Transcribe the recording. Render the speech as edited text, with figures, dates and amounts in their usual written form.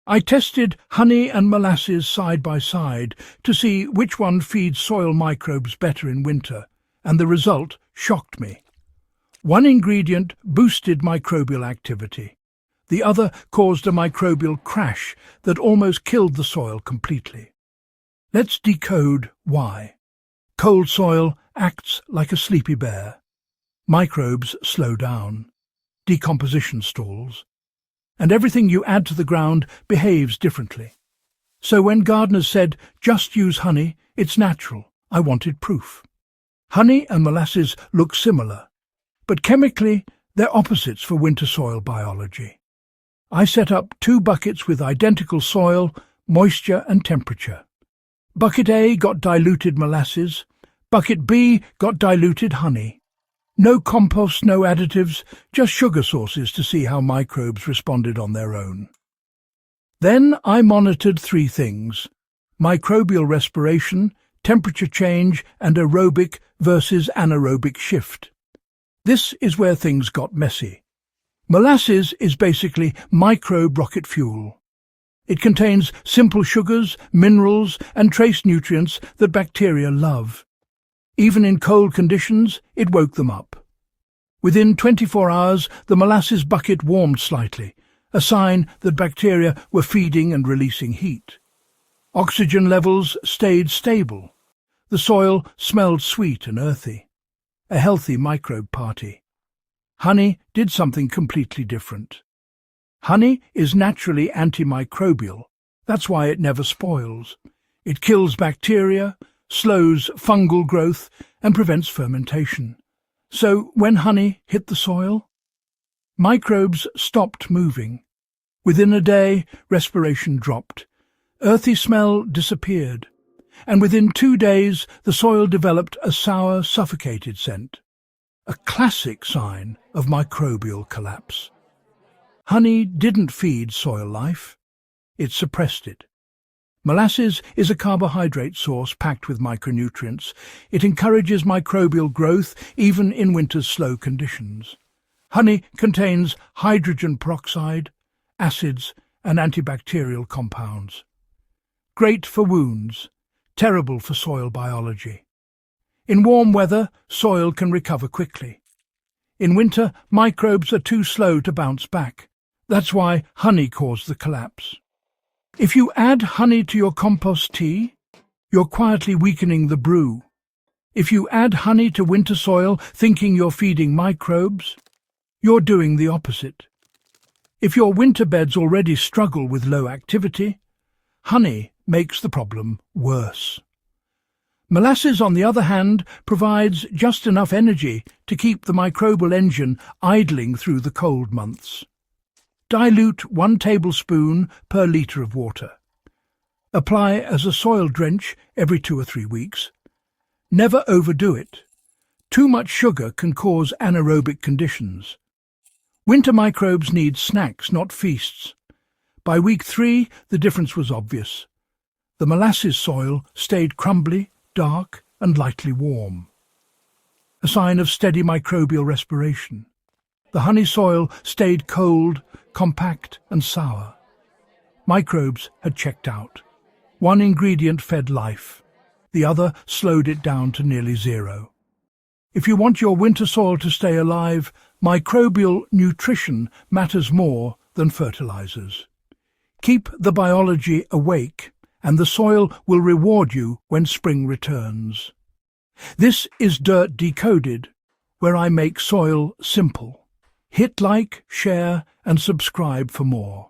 I tested honey and molasses side by side to see which one feeds soil microbes better in winter, and the result shocked me. One ingredient boosted microbial activity. The other caused a microbial crash that almost killed the soil completely. Let's decode why. Cold soil acts like a sleepy bear. Microbes slow down. Decomposition stalls. And everything you add to the ground behaves differently. So when gardeners said, just use honey, it's natural, I wanted proof. Honey and molasses look similar, but chemically they're opposites for winter soil biology. I set up 2 buckets with identical soil, moisture and temperature. Bucket A got diluted molasses, bucket B got diluted honey. No compost, no additives, just sugar sources to see how microbes responded on their own. Then I monitored 3 things: microbial respiration, temperature change and aerobic versus anaerobic shift. This is where things got messy. Molasses is basically microbe rocket fuel. It contains simple sugars, minerals and trace nutrients that bacteria love. Even in cold conditions, it woke them up. Within 24 hours, the molasses bucket warmed slightly, a sign that bacteria were feeding and releasing heat. Oxygen levels stayed stable. The soil smelled sweet and earthy. A healthy microbe party. Honey did something completely different. Honey is naturally antimicrobial. That's why it never spoils. It kills bacteria, slows fungal growth, and prevents fermentation. So when honey hit the soil, microbes stopped moving. Within a day, respiration dropped. Earthy smell disappeared. And within 2 days, the soil developed a sour, suffocated scent. A classic sign of microbial collapse. Honey didn't feed soil life. It suppressed it. Molasses is a carbohydrate source packed with micronutrients. It encourages microbial growth even in winter's slow conditions. Honey contains hydrogen peroxide, acids and antibacterial compounds. Great for wounds, terrible for soil biology. In warm weather, soil can recover quickly. In winter, microbes are too slow to bounce back. That's why honey caused the collapse. If you add honey to your compost tea, you're quietly weakening the brew. If you add honey to winter soil thinking you're feeding microbes, you're doing the opposite. If your winter beds already struggle with low activity, honey makes the problem worse. Molasses, on the other hand, provides just enough energy to keep the microbial engine idling through the cold months. Dilute 1 tablespoon per litre of water. Apply as a soil drench every 2 or 3 weeks. Never overdo it. Too much sugar can cause anaerobic conditions. Winter microbes need snacks, not feasts. By week 3, the difference was obvious. The molasses soil stayed crumbly, dark and lightly warm. A sign of steady microbial respiration. The honey soil stayed cold, compact and sour. Microbes had checked out. One ingredient fed life. The other slowed it down to nearly 0. If you want your winter soil to stay alive, microbial nutrition matters more than fertilizers. Keep the biology awake, and the soil will reward you when spring returns. This is Dirt Decoded, where I make soil simple. Hit like, share and subscribe for more.